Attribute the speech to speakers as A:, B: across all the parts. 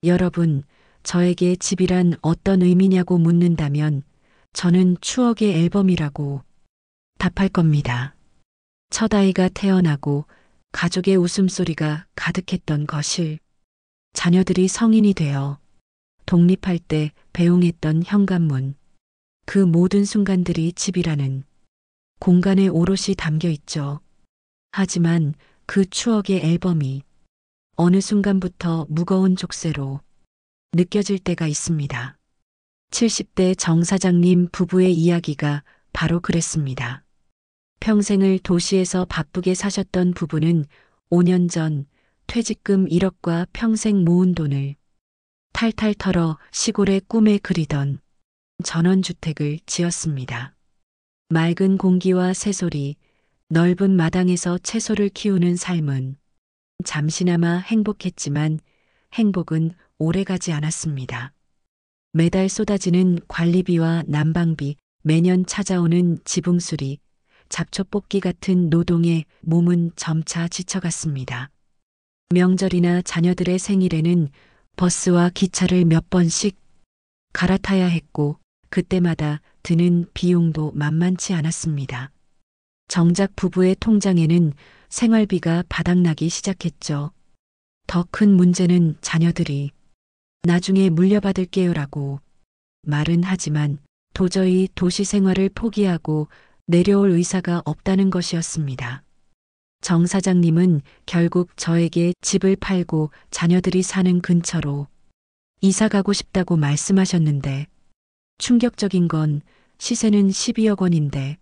A: 여러분, 저에게 집이란 어떤 의미냐고 묻는다면 저는 추억의 앨범이라고 답할 겁니다. 첫 아이가 태어나고 가족의 웃음소리가 가득했던 거실. 자녀들이 성인이 되어 독립할 때 배웅했던 현관문. 그 모든 순간들이 집이라는 공간에 오롯이 담겨 있죠. 하지만 그 추억의 앨범이 어느 순간부터 무거운 족쇄로 느껴질 때가 있습니다. 70대 정 사장님 부부의 이야기가 바로 그랬습니다. 평생을 도시에서 바쁘게 사셨던 부부는 5년 전 퇴직금 1억과 평생 모은 돈을 탈탈 털어 시골의 꿈에 그리던 전원주택을 지었습니다. 맑은 공기와 새소리, 넓은 마당에서 채소를 키우는 삶은 잠시나마 행복했지만 행복은 오래가지 않았습니다. 매달 쏟아지는 관리비와 난방비, 매년 찾아오는 지붕수리, 잡초 뽑기 같은 노동에 몸은 점차 지쳐갔습니다. 명절이나 자녀들의 생일에는 버스와 기차를 몇 번씩 갈아타야 했고 그때마다 드는 비용도 만만치 않았습니다. 정작 부부의 통장에는 생활비가 바닥나기 시작했죠. 더 큰 문제는 자녀들이 나중에 물려받을게요라고 말은 하지만 도저히 도시 생활을 포기하고 내려올 의사가 없다는 것이었습니다. 정 사장님은 결국 저에게 집을 팔고 자녀들이 사는 근처로 이사 가고 싶다고 말씀하셨는데 충격적인 건 시세는 12억 원인데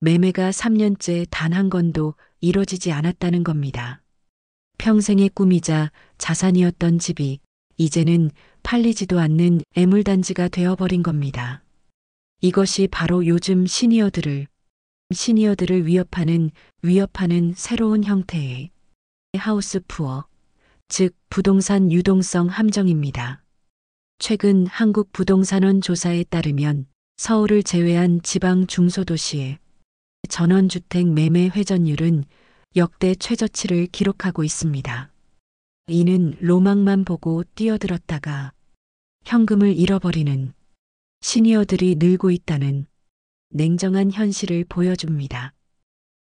A: 매매가 3년째 단 한 건도 이뤄지지 않았다는 겁니다. 평생의 꿈이자 자산이었던 집이 이제는 팔리지도 않는 애물단지가 되어버린 겁니다. 이것이 바로 요즘 시니어들을 위협하는 새로운 형태의 하우스 푸어, 즉 부동산 유동성 함정입니다. 최근 한국부동산원 조사에 따르면 서울을 제외한 지방 중소도시의 전원주택 매매 회전율은 역대 최저치를 기록하고 있습니다. 이는 로망만 보고 뛰어들었다가 현금을 잃어버리는 시니어들이 늘고 있다는 냉정한 현실을 보여줍니다.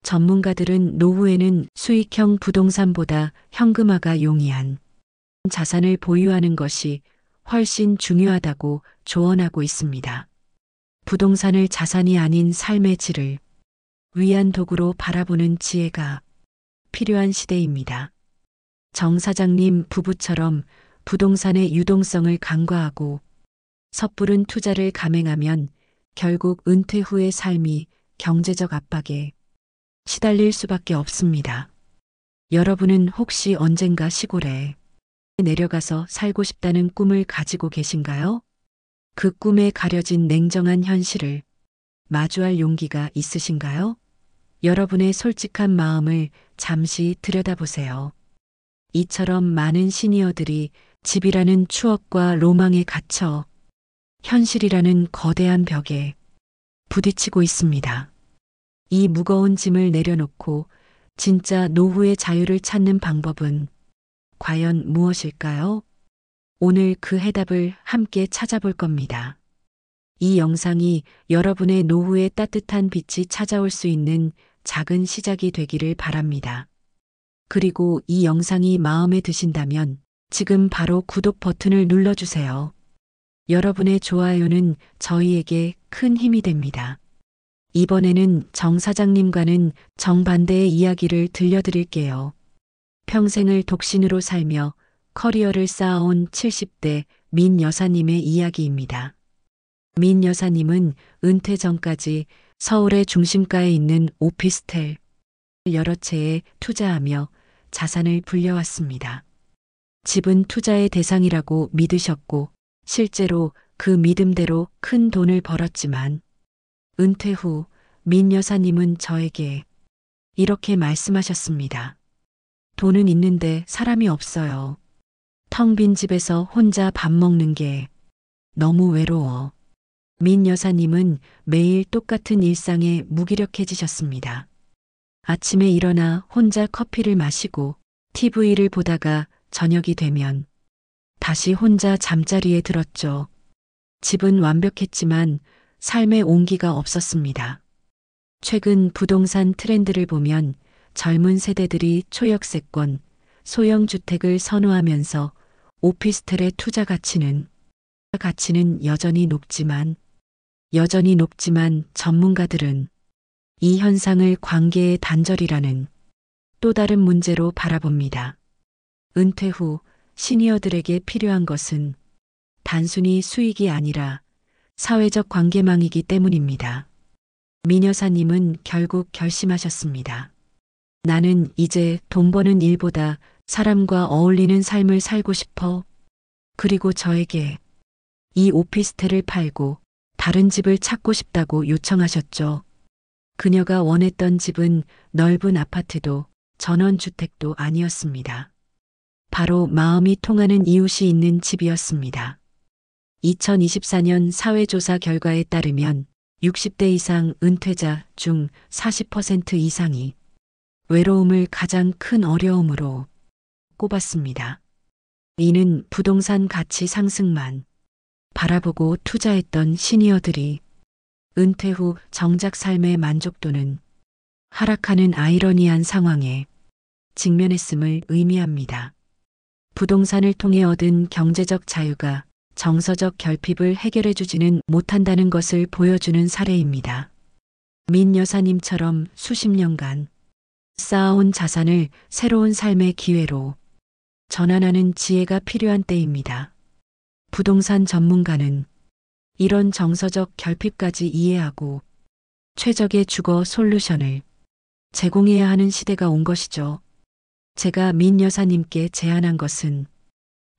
A: 전문가들은 노후에는 수익형 부동산보다 현금화가 용이한 자산을 보유하는 것이 훨씬 중요하다고 조언하고 있습니다. 부동산을 자산이 아닌 삶의 질을 위한 도구로 바라보는 지혜가 필요한 시대입니다. 정 사장님 부부처럼 부동산의 유동성을 간과하고 섣부른 투자를 감행하면 결국 은퇴 후의 삶이 경제적 압박에 시달릴 수밖에 없습니다. 여러분은 혹시 언젠가 시골에 내려가서 살고 싶다는 꿈을 가지고 계신가요? 그 꿈에 가려진 냉정한 현실을 마주할 용기가 있으신가요? 여러분의 솔직한 마음을 잠시 들여다보세요. 이처럼 많은 시니어들이 집이라는 추억과 로망에 갇혀 현실이라는 거대한 벽에 부딪히고 있습니다. 이 무거운 짐을 내려놓고 진짜 노후의 자유를 찾는 방법은 과연 무엇일까요? 오늘 그 해답을 함께 찾아볼 겁니다. 이 영상이 여러분의 노후에 따뜻한 빛이 찾아올 수 있는 작은 시작이 되기를 바랍니다. 그리고 이 영상이 마음에 드신다면 지금 바로 구독 버튼을 눌러주세요. 여러분의 좋아요는 저희에게 큰 힘이 됩니다. 이번에는 정 사장님과는 정반대의 이야기를 들려드릴게요. 평생을 독신으로 살며 커리어를 쌓아온 70대 민 여사님의 이야기입니다. 민 여사님은 은퇴 전까지 서울의 중심가에 있는 오피스텔 여러 채에 투자하며 자산을 불려왔습니다. 집은 투자의 대상이라고 믿으셨고 실제로 그 믿음대로 큰 돈을 벌었지만 은퇴 후 민 여사님은 저에게 이렇게 말씀하셨습니다. 돈은 있는데 사람이 없어요. 텅 빈 집에서 혼자 밥 먹는 게 너무 외로워. 민 여사님은 매일 똑같은 일상에 무기력해지셨습니다. 아침에 일어나 혼자 커피를 마시고 TV를 보다가 저녁이 되면 다시 혼자 잠자리에 들었죠. 집은 완벽했지만 삶의 온기가 없었습니다. 최근 부동산 트렌드를 보면 젊은 세대들이 초역세권, 소형 주택을 선호하면서 오피스텔의 투자 가치는 여전히 높지만 전문가들은 이 현상을 관계의 단절이라는 또 다른 문제로 바라봅니다. 은퇴 후 시니어들에게 필요한 것은 단순히 수익이 아니라 사회적 관계망이기 때문입니다. 민 여사님은 결국 결심하셨습니다. 나는 이제 돈 버는 일보다 사람과 어울리는 삶을 살고 싶어. 그리고 저에게 이 오피스텔을 팔고 다른 집을 찾고 싶다고 요청하셨죠. 그녀가 원했던 집은 넓은 아파트도 전원주택도 아니었습니다. 바로 마음이 통하는 이웃이 있는 집이었습니다. 2024년 사회조사 결과에 따르면 60대 이상 은퇴자 중 40% 이상이 외로움을 가장 큰 어려움으로 꼽았습니다. 이는 부동산 가치 상승만 바라보고 투자했던 시니어들이 은퇴 후 정작 삶의 만족도는 하락하는 아이러니한 상황에 직면했음을 의미합니다. 부동산을 통해 얻은 경제적 자유가 정서적 결핍을 해결해주지는 못한다는 것을 보여주는 사례입니다. 민 여사님처럼 수십 년간 쌓아온 자산을 새로운 삶의 기회로 전환하는 지혜가 필요한 때입니다. 부동산 전문가는 이런 정서적 결핍까지 이해하고 최적의 주거 솔루션을 제공해야 하는 시대가 온 것이죠. 제가 민 여사님께 제안한 것은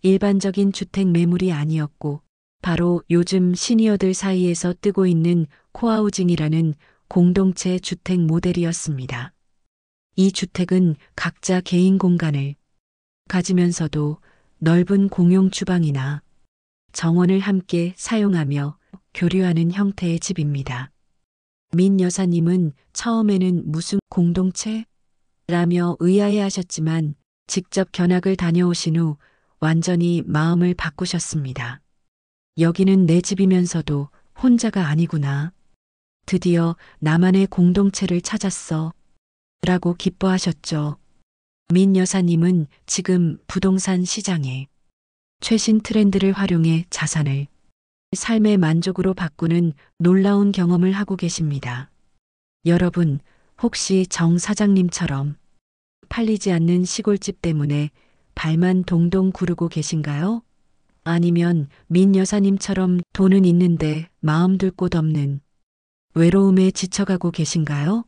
A: 일반적인 주택 매물이 아니었고 바로 요즘 시니어들 사이에서 뜨고 있는 코하우징이라는 공동체 주택 모델이었습니다. 이 주택은 각자 개인 공간을 가지면서도 넓은 공용 주방이나 정원을 함께 사용하며 교류하는 형태의 집입니다. 민 여사님은 처음에는 무슨 공동체? 라며 의아해 하셨지만 직접 견학을 다녀오신 후 완전히 마음을 바꾸셨습니다. 여기는 내 집이면서도 혼자가 아니구나. 드디어 나만의 공동체를 찾았어. 라고 기뻐하셨죠. 민 여사님은 지금 부동산 시장에 최신 트렌드를 활용해 자산을 삶의 만족으로 바꾸는 놀라운 경험을 하고 계십니다. 여러분, 혹시 정 사장님처럼 팔리지 않는 시골집 때문에 발만 동동 구르고 계신가요? 아니면 민 여사님처럼 돈은 있는데 마음 둘 곳 없는 외로움에 지쳐가고 계신가요?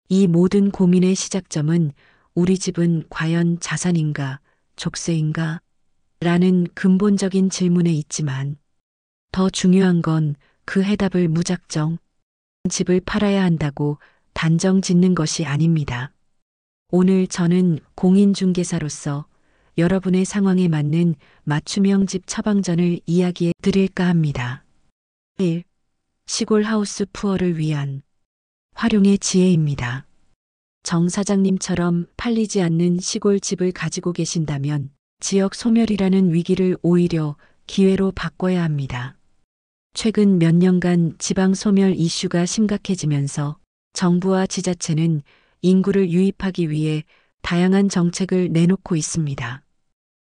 A: 이 모든 고민의 시작점은 우리 집은 과연 자산인가, 족쇄인가? 라는 근본적인 질문에 있지만 더 중요한 건 그 해답을 무작정 집을 팔아야 한다고 단정 짓는 것이 아닙니다. 오늘 저는 공인중개사로서 여러분의 상황에 맞는 맞춤형 집 처방전을 이야기해 드릴까 합니다. 1. 시골 하우스 푸어를 위한 활용의 지혜입니다. 정 사장님처럼 팔리지 않는 시골 집을 가지고 계신다면 지역 소멸이라는 위기를 오히려 기회로 바꿔야 합니다. 최근 몇 년간 지방 소멸 이슈가 심각해지면서 정부와 지자체는 인구를 유입하기 위해 다양한 정책을 내놓고 있습니다.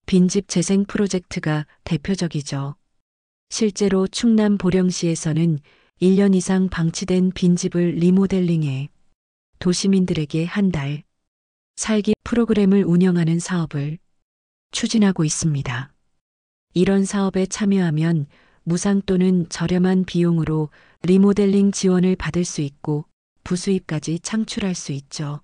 A: 빈집 재생 프로젝트가 대표적이죠. 실제로 충남 보령시에서는 1년 이상 방치된 빈집을 리모델링해 도시민들에게 한 달 살기 프로그램을 운영하는 사업을 추진하고 있습니다. 이런 사업에 참여하면 무상 또는 저렴한 비용으로 리모델링 지원을 받을 수 있고 부수입까지 창출할 수 있죠.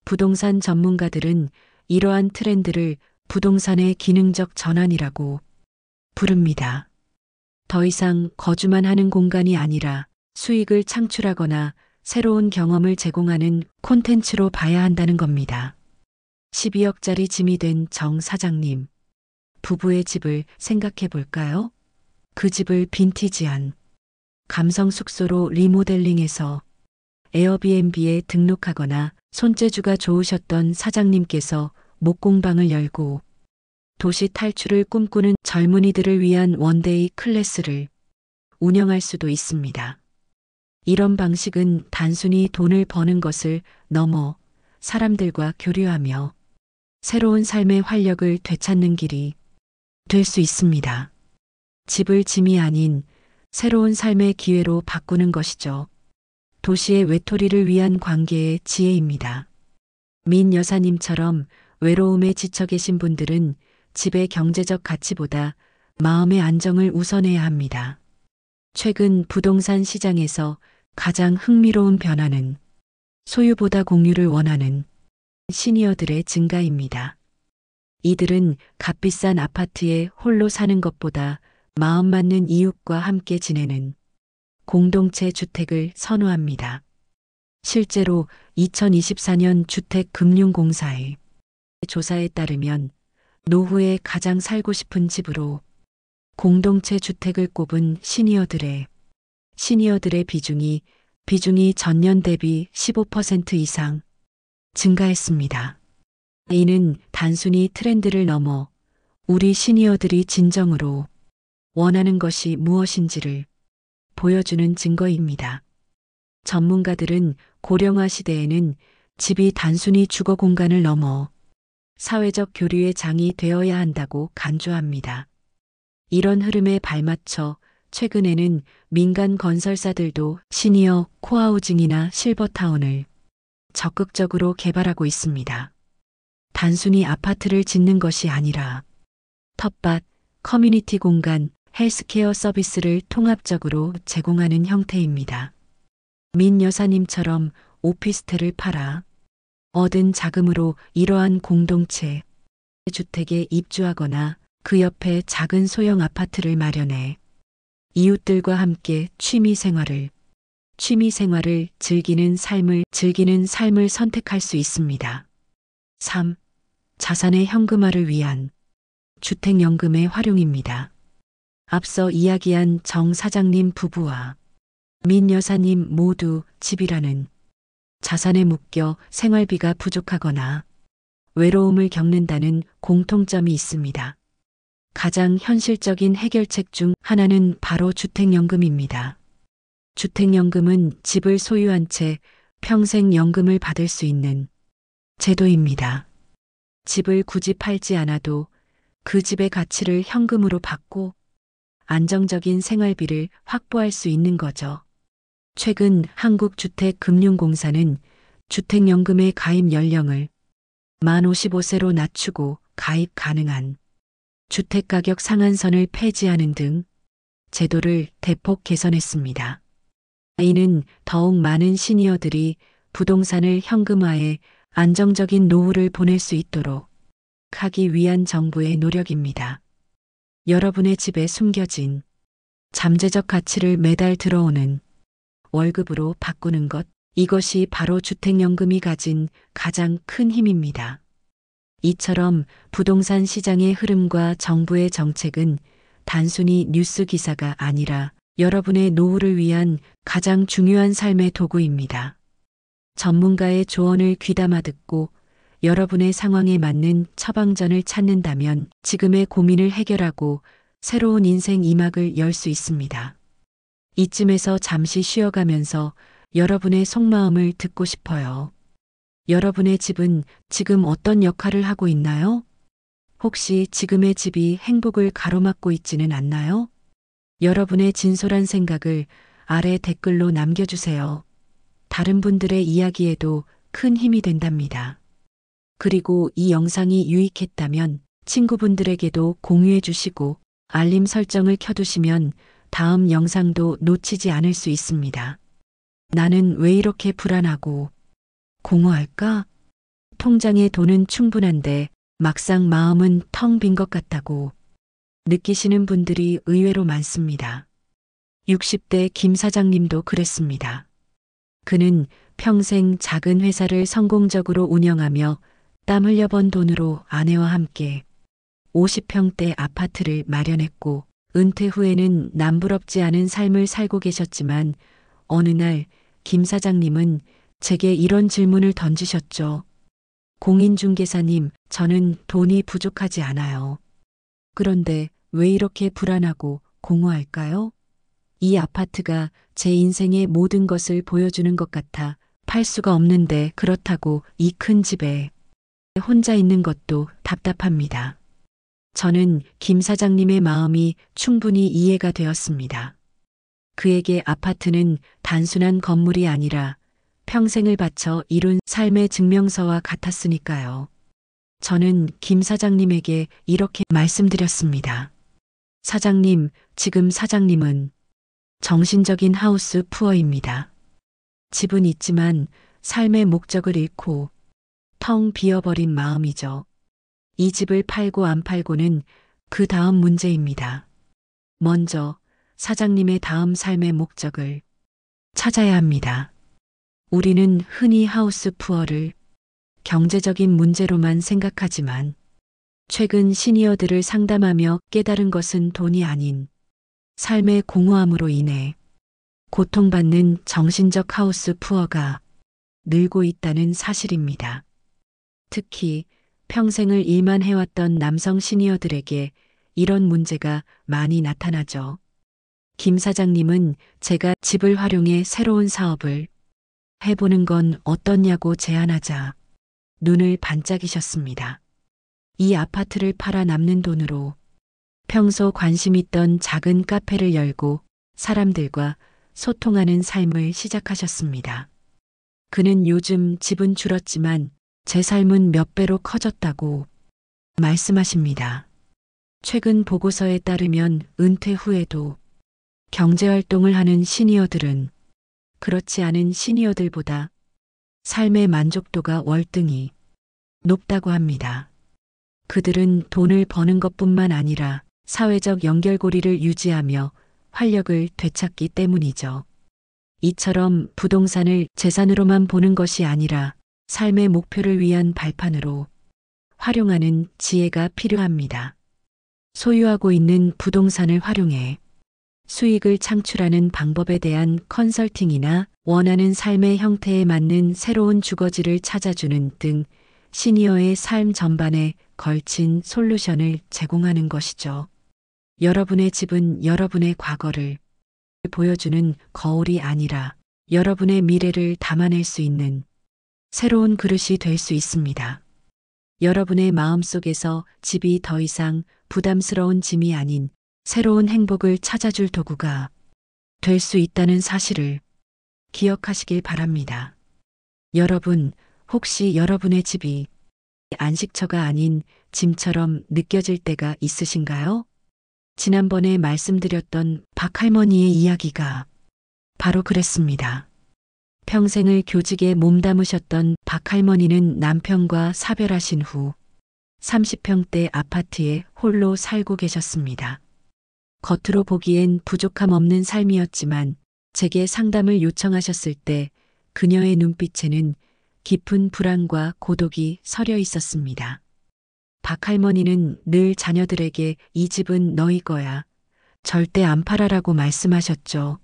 A: 부동산 전문가들은 이러한 트렌드를 부동산의 기능적 전환이라고 부릅니다. 더 이상 거주만 하는 공간이 아니라 수익을 창출하거나 새로운 경험을 제공하는 콘텐츠로 봐야 한다는 겁니다. 12억짜리 짐이 된 정 사장님. 부부의 집을 생각해 볼까요? 그 집을 빈티지한 감성 숙소로 리모델링해서 에어비앤비에 등록하거나 손재주가 좋으셨던 사장님께서 목공방을 열고 도시 탈출을 꿈꾸는 젊은이들을 위한 원데이 클래스를 운영할 수도 있습니다. 이런 방식은 단순히 돈을 버는 것을 넘어 사람들과 교류하며 새로운 삶의 활력을 되찾는 길이 될 수 있습니다. 집을 짐이 아닌 새로운 삶의 기회로 바꾸는 것이죠. 도시의 외톨이를 위한 관계의 지혜입니다. 민 여사님처럼 외로움에 지쳐 계신 분들은 집의 경제적 가치보다 마음의 안정을 우선해야 합니다. 최근 부동산 시장에서 가장 흥미로운 변화는 소유보다 공유를 원하는 시니어들의 증가입니다. 이들은 값비싼 아파트에 홀로 사는 것보다 마음 맞는 이웃과 함께 지내는 공동체 주택을 선호합니다. 실제로 2024년 주택금융공사의 조사에 따르면 노후에 가장 살고 싶은 집으로 공동체 주택을 꼽은 시니어들의 비중이 전년 대비 15% 이상 증가했습니다. 이는 단순히 트렌드를 넘어 우리 시니어들이 진정으로 원하는 것이 무엇인지를 보여주는 증거입니다. 전문가들은 고령화 시대에는 집이 단순히 주거 공간을 넘어 사회적 교류의 장이 되어야 한다고 간주합니다. 이런 흐름에 발맞춰 최근에는 민간 건설사들도 시니어 코하우징이나 실버타운을 적극적으로 개발하고 있습니다. 단순히 아파트를 짓는 것이 아니라 텃밭, 커뮤니티 공간, 헬스케어 서비스를 통합적으로 제공하는 형태입니다. 민 여사님처럼 오피스텔을 팔아 얻은 자금으로 이러한 공동체 주택에 입주하거나 그 옆에 작은 소형 아파트를 마련해 이웃들과 함께 취미 생활을 즐기는 삶을 선택할 수 있습니다. 3. 자산의 현금화를 위한 주택연금의 활용입니다. 앞서 이야기한 정 사장님 부부와 민 여사님 모두 집이라는 자산에 묶여 생활비가 부족하거나 외로움을 겪는다는 공통점이 있습니다. 가장 현실적인 해결책 중 하나는 바로 주택연금입니다. 주택연금은 집을 소유한 채 평생 연금을 받을 수 있는 제도입니다. 집을 굳이 팔지 않아도 그 집의 가치를 현금으로 받고 안정적인 생활비를 확보할 수 있는 거죠. 최근 한국주택금융공사는 주택연금의 가입 연령을 만 55세로 낮추고 가입 가능한 주택가격 상한선을 폐지하는 등 제도를 대폭 개선했습니다. 이는 더욱 많은 시니어들이 부동산을 현금화해 안정적인 노후를 보낼 수 있도록 하기 위한 정부의 노력입니다. 여러분의 집에 숨겨진 잠재적 가치를 매달 들어오는 월급으로 바꾸는 것, 이것이 바로 주택연금이 가진 가장 큰 힘입니다. 이처럼 부동산 시장의 흐름과 정부의 정책은 단순히 뉴스 기사가 아니라 여러분의 노후를 위한 가장 중요한 삶의 도구입니다. 전문가의 조언을 귀담아 듣고 여러분의 상황에 맞는 처방전을 찾는다면 지금의 고민을 해결하고 새로운 인생 2막을 열 수 있습니다. 이쯤에서 잠시 쉬어가면서 여러분의 속마음을 듣고 싶어요. 여러분의 집은 지금 어떤 역할을 하고 있나요? 혹시 지금의 집이 행복을 가로막고 있지는 않나요? 여러분의 진솔한 생각을 아래 댓글로 남겨주세요. 다른 분들의 이야기에도 큰 힘이 된답니다. 그리고 이 영상이 유익했다면 친구분들에게도 공유해 주시고 알림 설정을 켜두시면 다음 영상도 놓치지 않을 수 있습니다. 나는 왜 이렇게 불안하고 공허할까? 통장에 돈은 충분한데 막상 마음은 텅 빈 것 같다고 느끼시는 분들이 의외로 많습니다. 60대 김 사장님도 그랬습니다. 그는 평생 작은 회사를 성공적으로 운영하며 땀 흘려 번 돈으로 아내와 함께 50평대 아파트를 마련했고 은퇴 후에는 남부럽지 않은 삶을 살고 계셨지만 어느 날 김 사장님은 제게 이런 질문을 던지셨죠. 공인중개사님, 저는 돈이 부족하지 않아요. 그런데 왜 이렇게 불안하고 공허할까요? 이 아파트가 제 인생의 모든 것을 보여주는 것 같아 팔 수가 없는데 그렇다고 이 큰 집에 혼자 있는 것도 답답합니다. 저는 김 사장님의 마음이 충분히 이해가 되었습니다. 그에게 아파트는 단순한 건물이 아니라 평생을 바쳐 이룬 삶의 증명서와 같았으니까요. 저는 김 사장님에게 이렇게 말씀드렸습니다. 사장님, 지금 사장님은 정신적인 하우스 푸어입니다. 집은 있지만 삶의 목적을 잃고 텅 비어버린 마음이죠. 이 집을 팔고 안 팔고는 그 다음 문제입니다. 먼저 사장님의 다음 삶의 목적을 찾아야 합니다. 우리는 흔히 하우스 푸어를 경제적인 문제로만 생각하지만 최근 시니어들을 상담하며 깨달은 것은 돈이 아닌 삶의 공허함으로 인해 고통받는 정신적 하우스 푸어가 늘고 있다는 사실입니다. 특히 평생을 일만 해왔던 남성 시니어들에게 이런 문제가 많이 나타나죠. 김 사장님은 제가 집을 활용해 새로운 사업을 해보는 건 어떻냐고 제안하자 눈을 반짝이셨습니다. 이 아파트를 팔아 남는 돈으로 평소 관심 있던 작은 카페를 열고 사람들과 소통하는 삶을 시작하셨습니다. 그는 요즘 집은 줄었지만 제 삶은 몇 배로 커졌다고 말씀하십니다. 최근 보고서에 따르면 은퇴 후에도 경제활동을 하는 시니어들은 그렇지 않은 시니어들보다 삶의 만족도가 월등히 높다고 합니다. 그들은 돈을 버는 것뿐만 아니라 사회적 연결고리를 유지하며 활력을 되찾기 때문이죠. 이처럼 부동산을 재산으로만 보는 것이 아니라 삶의 목표를 위한 발판으로 활용하는 지혜가 필요합니다. 소유하고 있는 부동산을 활용해 수익을 창출하는 방법에 대한 컨설팅이나 원하는 삶의 형태에 맞는 새로운 주거지를 찾아주는 등 시니어의 삶 전반에 걸친 솔루션을 제공하는 것이죠. 여러분의 집은 여러분의 과거를 보여주는 거울이 아니라 여러분의 미래를 담아낼 수 있는 새로운 그릇이 될 수 있습니다. 여러분의 마음속에서 집이 더 이상 부담스러운 짐이 아닌 새로운 행복을 찾아줄 도구가 될 수 있다는 사실을 기억하시길 바랍니다. 여러분, 혹시 여러분의 집이 안식처가 아닌 짐처럼 느껴질 때가 있으신가요? 지난번에 말씀드렸던 박할머니의 이야기가 바로 그랬습니다. 평생을 교직에 몸담으셨던 박할머니는 남편과 사별하신 후 30평대 아파트에 홀로 살고 계셨습니다. 겉으로 보기엔 부족함 없는 삶이었지만 제게 상담을 요청하셨을 때 그녀의 눈빛에는 깊은 불안과 고독이 서려 있었습니다. 박할머니는 늘 자녀들에게 이 집은 너희 거야. 절대 안 팔아라고 말씀하셨죠.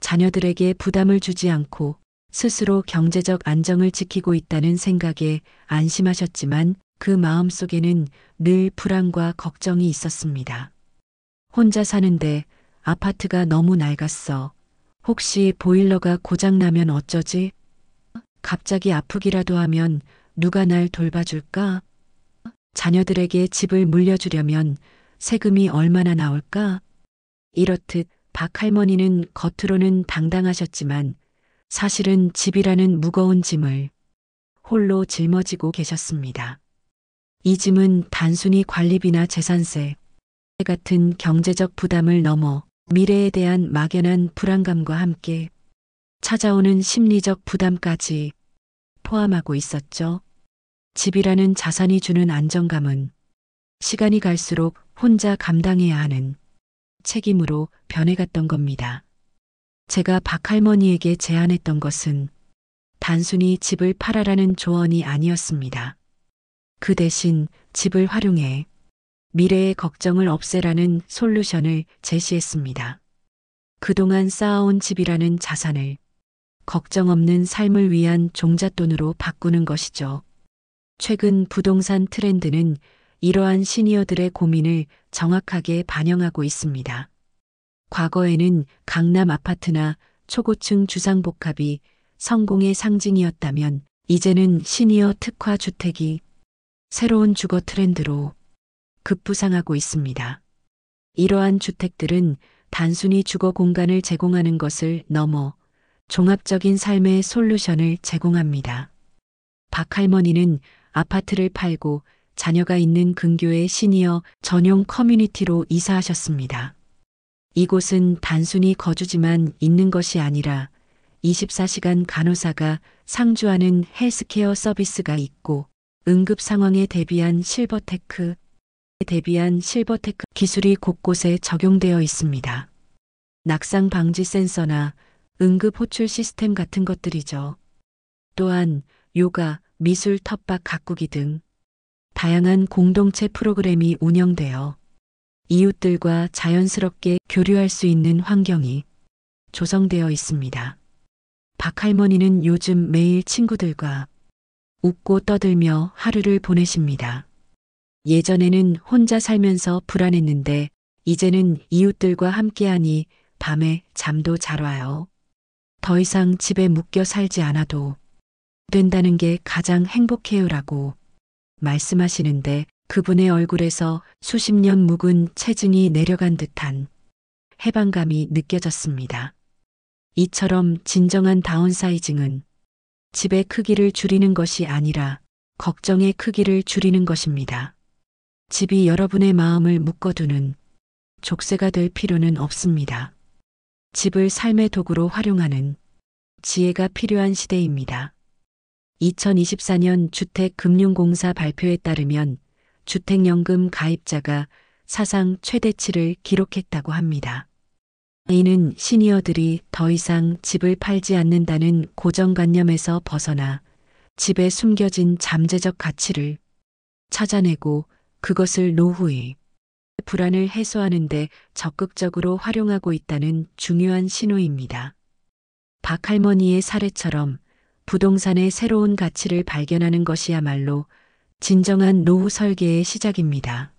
A: 자녀들에게 부담을 주지 않고 스스로 경제적 안정을 지키고 있다는 생각에 안심하셨지만 그 마음 속에는 늘 불안과 걱정이 있었습니다. 혼자 사는데 아파트가 너무 낡았어. 혹시 보일러가 고장나면 어쩌지? 갑자기 아프기라도 하면 누가 날 돌봐줄까? 자녀들에게 집을 물려주려면 세금이 얼마나 나올까? 이렇듯 박할머니는 겉으로는 당당하셨지만 사실은 집이라는 무거운 짐을 홀로 짊어지고 계셨습니다. 이 짐은 단순히 관리비나 재산세 같은 경제적 부담을 넘어 미래에 대한 막연한 불안감과 함께 찾아오는 심리적 부담까지 포함하고 있었죠. 집이라는 자산이 주는 안정감은 시간이 갈수록 혼자 감당해야 하는 책임으로 변해갔던 겁니다. 제가 박할머니에게 제안했던 것은 단순히 집을 팔아라는 조언이 아니었습니다. 그 대신 집을 활용해 미래의 걱정을 없애라는 솔루션을 제시했습니다. 그동안 쌓아온 집이라는 자산을 걱정 없는 삶을 위한 종잣돈으로 바꾸는 것이죠. 최근 부동산 트렌드는 이러한 시니어들의 고민을 정확하게 반영하고 있습니다. 과거에는 강남 아파트나 초고층 주상복합이 성공의 상징이었다면 이제는 시니어 특화 주택이 새로운 주거 트렌드로 급부상하고 있습니다. 이러한 주택들은 단순히 주거 공간을 제공하는 것을 넘어 종합적인 삶의 솔루션을 제공합니다. 박 할머니는 아파트를 팔고 자녀가 있는 근교의 시니어 전용 커뮤니티로 이사하셨습니다. 이곳은 단순히 거주지만 있는 것이 아니라 24시간 간호사가 상주하는 헬스케어 서비스가 있고 응급 상황에 대비한 실버테크 기술이 곳곳에 적용되어 있습니다. 낙상 방지 센서나 응급 호출 시스템 같은 것들이죠. 또한 요가, 미술 텃밭 가꾸기 등 다양한 공동체 프로그램이 운영되어 이웃들과 자연스럽게 교류할 수 있는 환경이 조성되어 있습니다. 박 할머니는 요즘 매일 친구들과 웃고 떠들며 하루를 보내십니다. 예전에는 혼자 살면서 불안했는데 이제는 이웃들과 함께하니 밤에 잠도 잘 와요. 더 이상 집에 묶여 살지 않아도 된다는 게 가장 행복해요라고 말씀하시는데 그분의 얼굴에서 수십 년 묵은 체증이 내려간 듯한 해방감이 느껴졌습니다. 이처럼 진정한 다운사이징은 집의 크기를 줄이는 것이 아니라 걱정의 크기를 줄이는 것입니다. 집이 여러분의 마음을 묶어두는 족쇄가 될 필요는 없습니다. 집을 삶의 도구로 활용하는 지혜가 필요한 시대입니다. 2024년 주택금융공사 발표에 따르면 주택연금 가입자가 사상 최대치를 기록했다고 합니다. 이는 시니어들이 더 이상 집을 팔지 않는다는 고정관념에서 벗어나 집에 숨겨진 잠재적 가치를 찾아내고 그것을 노후의 불안을 해소하는 데 적극적으로 활용하고 있다는 중요한 신호입니다. 박 할머니의 사례처럼 부동산의 새로운 가치를 발견하는 것이야말로 진정한 노후 설계의 시작입니다.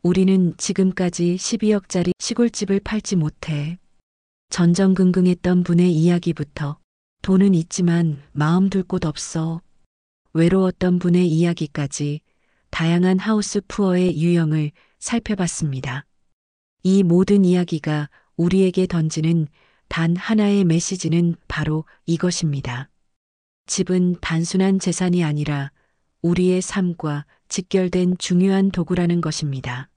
A: 우리는 지금까지 12억짜리 시골집을 팔지 못해 전전긍긍했던 분의 이야기부터 돈은 있지만 마음 둘 곳 없어 외로웠던 분의 이야기까지 다양한 하우스 푸어의 유형을 살펴봤습니다. 이 모든 이야기가 우리에게 던지는 단 하나의 메시지는 바로 이것입니다. 집은 단순한 재산이 아니라 우리의 삶과 직결된 중요한 도구라는 것입니다.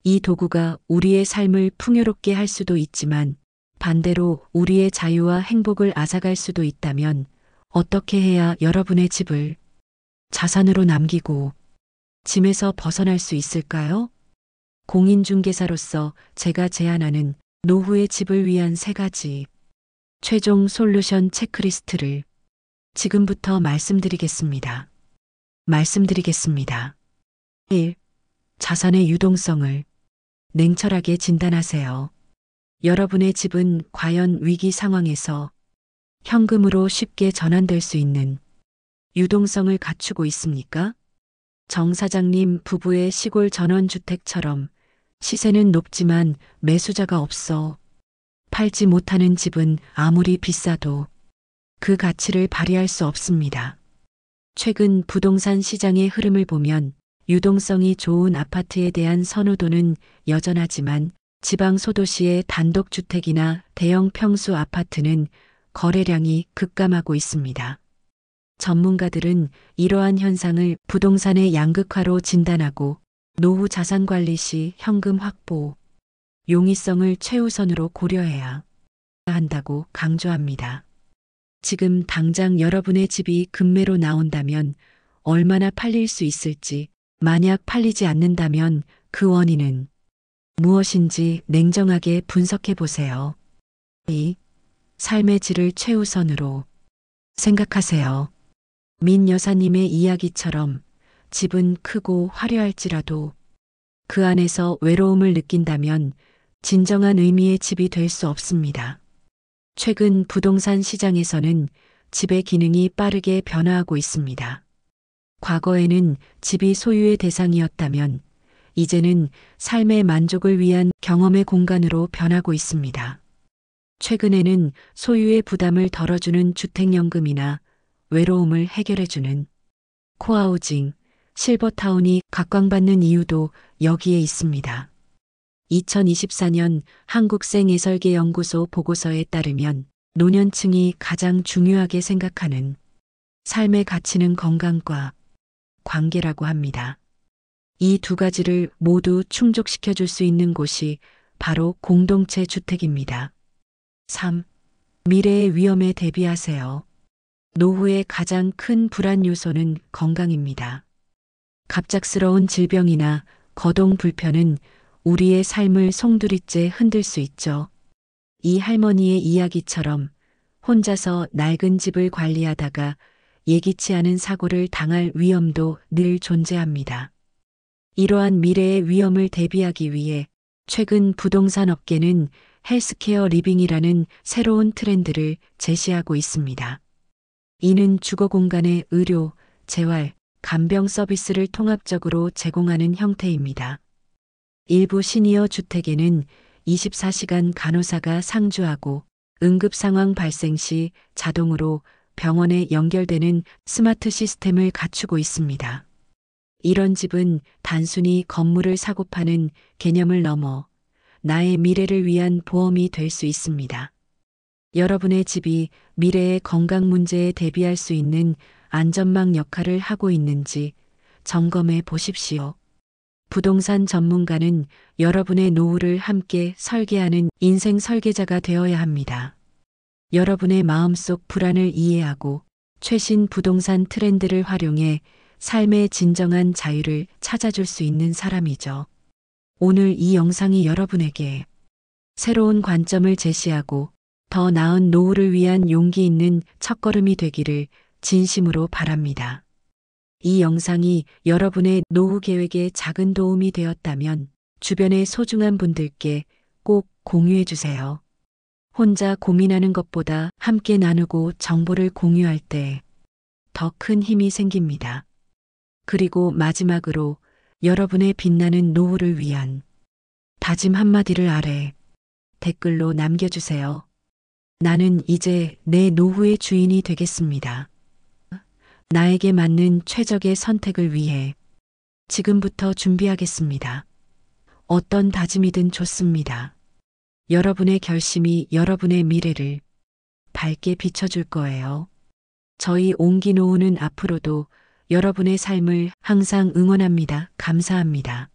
A: 이 도구가 우리의 삶을 풍요롭게 할 수도 있지만 반대로 우리의 자유와 행복을 앗아갈 수도 있다면 어떻게 해야 여러분의 집을 자산으로 남기고 짐에서 벗어날 수 있을까요? 공인중개사로서 제가 제안하는 노후의 집을 위한 3가지 최종 솔루션 체크리스트를 지금부터 말씀드리겠습니다. 1. 자산의 유동성을 냉철하게 진단하세요. 여러분의 집은 과연 위기 상황에서 현금으로 쉽게 전환될 수 있는 유동성을 갖추고 있습니까? 정 사장님 부부의 시골 전원주택처럼 시세는 높지만 매수자가 없어 팔지 못하는 집은 아무리 비싸도 그 가치를 발휘할 수 없습니다. 최근 부동산 시장의 흐름을 보면 유동성이 좋은 아파트에 대한 선호도는 여전하지만 지방 소도시의 단독주택이나 대형 평수 아파트는 거래량이 급감하고 있습니다. 전문가들은 이러한 현상을 부동산의 양극화로 진단하고 노후 자산 관리 시 현금 확보, 용이성을 최우선으로 고려해야 한다고 강조합니다. 지금 당장 여러분의 집이 급매로 나온다면 얼마나 팔릴 수 있을지, 만약 팔리지 않는다면 그 원인은 무엇인지 냉정하게 분석해 보세요. 2. 삶의 질을 최우선으로 생각하세요. 민 여사님의 이야기처럼 집은 크고 화려할지라도 그 안에서 외로움을 느낀다면 진정한 의미의 집이 될 수 없습니다. 최근 부동산 시장에서는 집의 기능이 빠르게 변화하고 있습니다. 과거에는 집이 소유의 대상이었다면 이제는 삶의 만족을 위한 경험의 공간으로 변하고 있습니다. 최근에는 소유의 부담을 덜어주는 주택연금이나 외로움을 해결해주는 코하우징, 실버타운이 각광받는 이유도 여기에 있습니다. 2024년 한국생애설계연구소 보고서에 따르면 노년층이 가장 중요하게 생각하는 삶의 가치는 건강과 관계라고 합니다. 이 두 가지를 모두 충족시켜 줄 수 있는 곳이 바로 공동체 주택입니다. 3. 미래의 위험에 대비하세요. 노후의 가장 큰 불안 요소는 건강입니다. 갑작스러운 질병이나 거동 불편은 우리의 삶을 송두리째 흔들 수 있죠. 이 할머니의 이야기처럼 혼자서 낡은 집을 관리하다가 예기치 않은 사고를 당할 위험도 늘 존재합니다. 이러한 미래의 위험을 대비하기 위해 최근 부동산 업계는 헬스케어 리빙이라는 새로운 트렌드를 제시하고 있습니다. 이는 주거 공간의 의료, 재활, 간병 서비스를 통합적으로 제공하는 형태입니다. 일부 시니어 주택에는 24시간 간호사가 상주하고 응급 상황 발생 시 자동으로 병원에 연결되는 스마트 시스템을 갖추고 있습니다. 이런 집은 단순히 건물을 사고 파는 개념을 넘어 나의 미래를 위한 보험이 될 수 있습니다. 여러분의 집이 미래의 건강 문제에 대비할 수 있는 안전망 역할을 하고 있는지 점검해 보십시오. 부동산 전문가는 여러분의 노후를 함께 설계하는 인생 설계자가 되어야 합니다. 여러분의 마음속 불안을 이해하고 최신 부동산 트렌드를 활용해 삶의 진정한 자유를 찾아줄 수 있는 사람이죠. 오늘 이 영상이 여러분에게 새로운 관점을 제시하고 더 나은 노후를 위한 용기 있는 첫걸음이 되기를 진심으로 바랍니다. 이 영상이 여러분의 노후 계획에 작은 도움이 되었다면 주변의 소중한 분들께 꼭 공유해 주세요. 혼자 고민하는 것보다 함께 나누고 정보를 공유할 때 더 큰 힘이 생깁니다. 그리고 마지막으로 여러분의 빛나는 노후를 위한 다짐 한마디를 아래 댓글로 남겨주세요. 나는 이제 내 노후의 주인이 되겠습니다. 나에게 맞는 최적의 선택을 위해 지금부터 준비하겠습니다. 어떤 다짐이든 좋습니다. 여러분의 결심이 여러분의 미래를 밝게 비춰줄 거예요. 저희 옹기노후는 앞으로도 여러분의 삶을 항상 응원합니다. 감사합니다.